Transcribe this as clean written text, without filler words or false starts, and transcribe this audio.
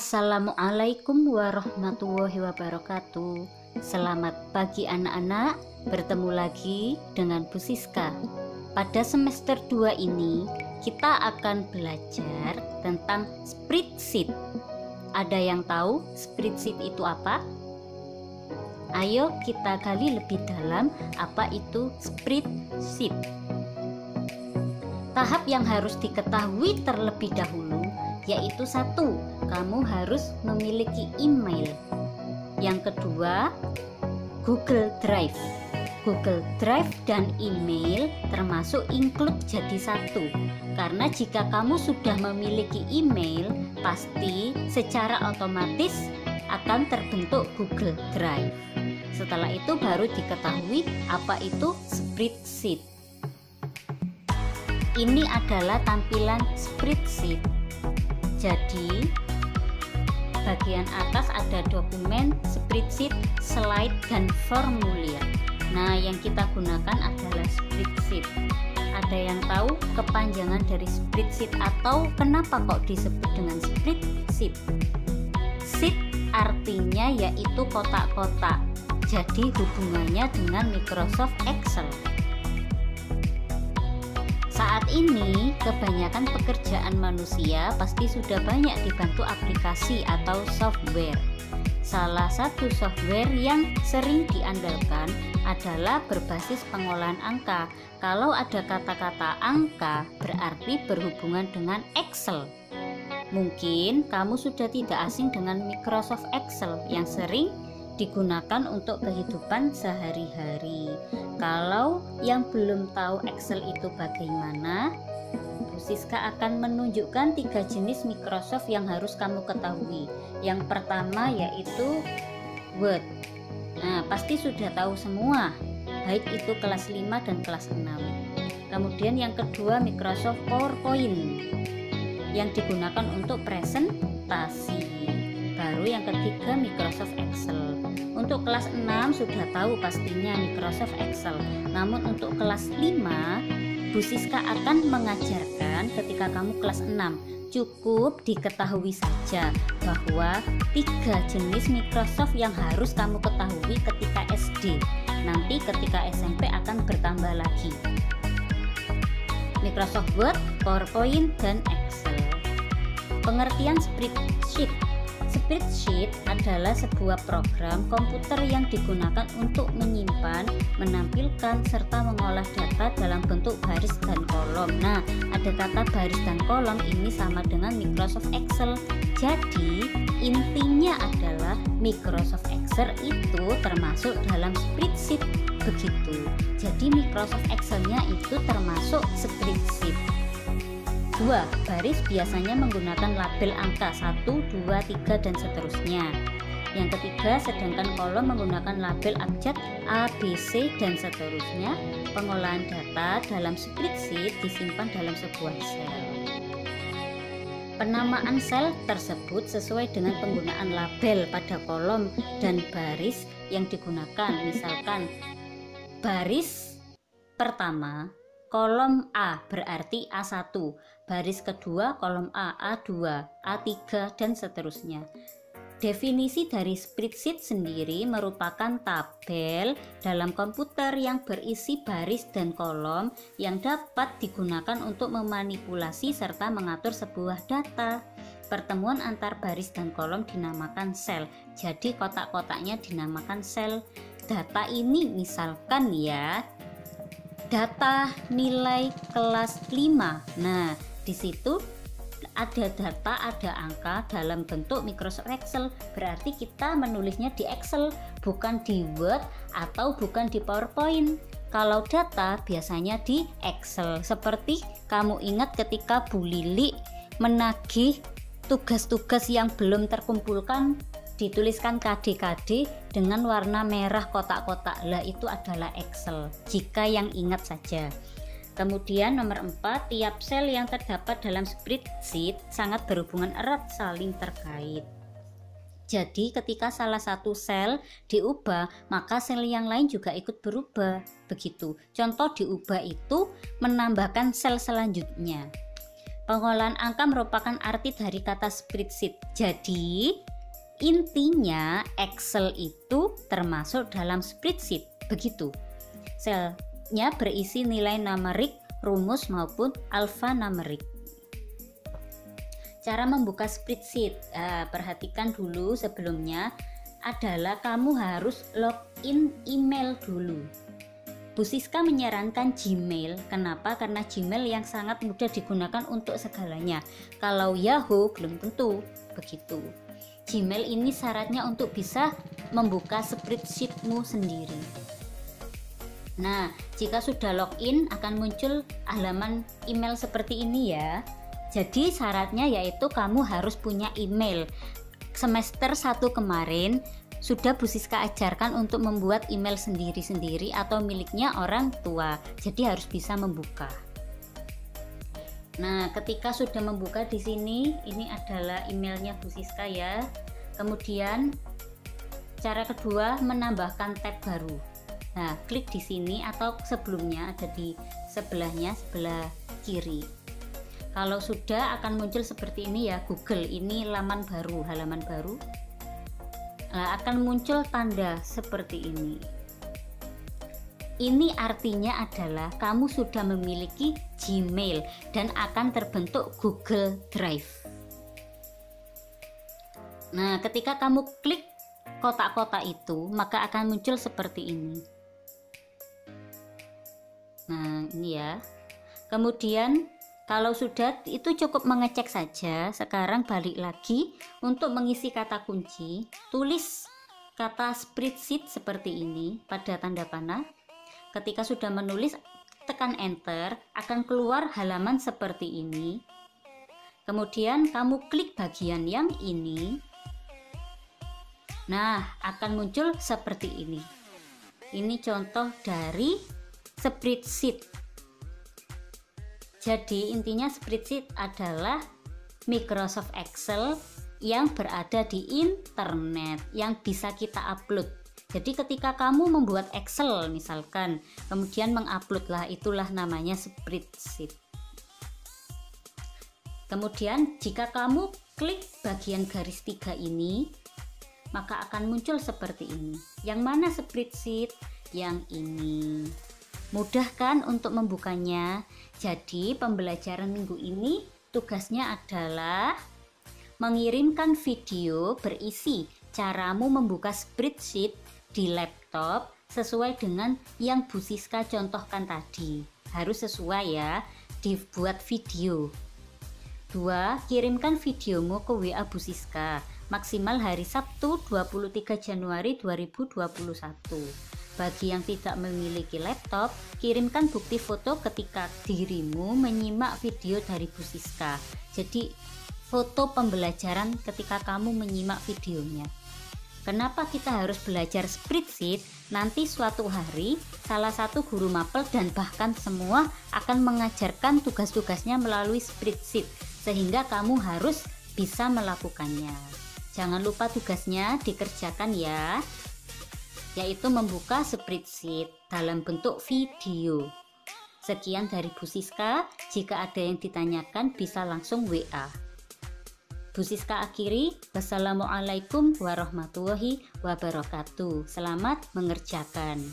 Assalamualaikum warahmatullahi wabarakatuh. Selamat pagi anak-anak, bertemu lagi dengan Bu Siska. Pada semester 2 ini kita akan belajar tentang spreadsheet. Ada yang tahu spreadsheet itu apa? Ayo kita gali lebih dalam apa itu spreadsheet. Tahap yang harus diketahui terlebih dahulu yaitu 1, kamu harus memiliki email. Yang kedua, Google Drive. Google Drive dan email termasuk include jadi satu. Karena jika kamu sudah memiliki email, pasti secara otomatis akan terbentuk Google Drive. Setelah itu baru diketahui apa itu spreadsheet. Ini adalah tampilan spreadsheet. Jadi bagian atas ada dokumen, spreadsheet, slide, dan formulir. Nah, yang kita gunakan adalah spreadsheet. Ada yang tahu kepanjangan dari spreadsheet atau kenapa kok disebut dengan spreadsheet? Sheet artinya yaitu kotak-kotak. Jadi hubungannya dengan Microsoft Excel. Saat ini kebanyakan pekerjaan manusia pasti sudah banyak dibantu aplikasi atau software. Salah satu software yang sering diandalkan adalah berbasis pengolahan angka. Kalau ada kata-kata angka berarti berhubungan dengan Excel. Mungkin kamu sudah tidak asing dengan Microsoft Excel yang sering digunakan untuk kehidupan sehari-hari. Kalau yang belum tahu Excel itu bagaimana, Bu Siska akan menunjukkan 3 jenis Microsoft yang harus kamu ketahui. Yang pertama yaitu Word. Nah, pasti sudah tahu semua, baik itu kelas 5 dan kelas 6. Kemudian yang kedua Microsoft PowerPoint yang digunakan untuk presentasi. Baru yang ketiga Microsoft Excel. Untuk kelas 6 sudah tahu pastinya Microsoft Excel. Namun untuk kelas 5 Bu Siska akan mengajarkan ketika kamu kelas 6. Cukup diketahui saja bahwa 3 jenis Microsoft yang harus kamu ketahui ketika SD. Nanti ketika SMP akan bertambah lagi. Microsoft Word, PowerPoint, dan Excel. Pengertian spreadsheet. Spreadsheet adalah sebuah program komputer yang digunakan untuk menyimpan, menampilkan, serta mengolah data dalam bentuk baris dan kolom. Nah, ada kata baris dan kolom ini sama dengan Microsoft Excel. Jadi, intinya adalah Microsoft Excel itu termasuk dalam spreadsheet. Begitu. Jadi, Microsoft Excel-nya itu termasuk spreadsheet. 2. Baris biasanya menggunakan label angka 1, 2, 3, dan seterusnya. Yang ketiga, sedangkan kolom menggunakan label abjad A, B, C, dan seterusnya. Pengolahan data dalam spreadsheet disimpan dalam sebuah sel. Penamaan sel tersebut sesuai dengan penggunaan label pada kolom dan baris yang digunakan. Misalkan, baris pertama kolom A berarti A1, baris kedua kolom A, A2, A3, dan seterusnya. Definisi dari spreadsheet sendiri merupakan tabel dalam komputer yang berisi baris dan kolom yang dapat digunakan untuk memanipulasi serta mengatur sebuah data. Pertemuan antar baris dan kolom dinamakan sel, jadi kotak-kotaknya dinamakan sel. Data ini misalkan ya, data nilai kelas 5. Nah, di situ ada data, ada angka dalam bentuk Microsoft Excel. Berarti kita menulisnya di Excel, bukan di Word atau bukan di PowerPoint. Kalau data biasanya di Excel. Seperti kamu ingat ketika Bu Lili menagih tugas-tugas yang belum terkumpulkan, dituliskan KD-KD dengan warna merah kotak-kotak. Lah itu adalah Excel, jika yang ingat saja. Kemudian nomor 4, tiap sel yang terdapat dalam spreadsheet sangat berhubungan erat saling terkait. Jadi ketika salah satu sel diubah, maka sel yang lain juga ikut berubah. Begitu. Contoh diubah itu menambahkan sel selanjutnya. Pengolahan angka merupakan arti dari kata spreadsheet. Jadi intinya Excel itu termasuk dalam spreadsheet, begitu. Selnya berisi nilai numerik, rumus maupun alfanumerik. Cara membuka spreadsheet, perhatikan dulu sebelumnya adalah kamu harus login email dulu. Bu Siska menyarankan Gmail. Kenapa? Karena Gmail yang sangat mudah digunakan untuk segalanya. Kalau Yahoo belum tentu begitu. Gmail ini syaratnya untuk bisa membuka spreadsheetmu sendiri. Nah, jika sudah login akan muncul halaman email seperti ini ya. Jadi syaratnya yaitu kamu harus punya email. Semester 1 kemarin sudah Bu Siska ajarkan untuk membuat email sendiri-sendiri atau miliknya orang tua. Jadi harus bisa membuka. Nah, ketika sudah membuka di sini, ini adalah emailnya Bu Siska ya. Kemudian cara kedua, menambahkan tab baru. Nah, klik di sini atau sebelumnya ada di sebelahnya, sebelah kiri. Kalau sudah akan muncul seperti ini ya, Google ini halaman baru. Nah, akan muncul tanda seperti ini. Ini artinya adalah kamu sudah memiliki Gmail dan akan terbentuk Google Drive. Nah, ketika kamu klik kotak-kotak itu, maka akan muncul seperti ini. Nah, ini ya. Kemudian kalau sudah, itu cukup mengecek saja. Sekarang balik lagi untuk mengisi kata kunci, tulis kata spreadsheet seperti ini pada tanda panah. Ketika sudah menulis, tekan enter, akan keluar halaman seperti ini. Kemudian kamu klik bagian yang ini. Nah, akan muncul seperti ini. Ini contoh dari spreadsheet. Jadi intinya spreadsheet adalah Microsoft Excel yang berada di internet yang bisa kita upload. Jadi ketika kamu membuat Excel misalkan, kemudian menguploadlah, itulah namanya spreadsheet. Kemudian jika kamu klik bagian garis 3 ini, maka akan muncul seperti ini. Yang mana spreadsheet? Yang ini. Mudah kan untuk membukanya? Jadi pembelajaran minggu ini tugasnya adalah mengirimkan video berisi caramu membuka spreadsheet di laptop sesuai dengan yang Bu Siska contohkan tadi. Harus sesuai ya, dibuat video. 2. Kirimkan videomu ke WA Bu Siska maksimal hari Sabtu 23 Januari 2021. Bagi yang tidak memiliki laptop, kirimkan bukti foto ketika dirimu menyimak video dari Bu Siska. Jadi foto pembelajaran ketika kamu menyimak videonya. Kenapa kita harus belajar spreadsheet? Nanti suatu hari salah satu guru mapel dan bahkan semua akan mengajarkan tugas-tugasnya melalui spreadsheet, sehingga kamu harus bisa melakukannya. Jangan lupa tugasnya dikerjakan ya, yaitu membuka spreadsheet dalam bentuk video. Sekian dari Bu Siska. Jika ada yang ditanyakan bisa langsung WA. Bu Siska akhiri. Wassalamualaikum warahmatullahi wabarakatuh. Selamat mengerjakan.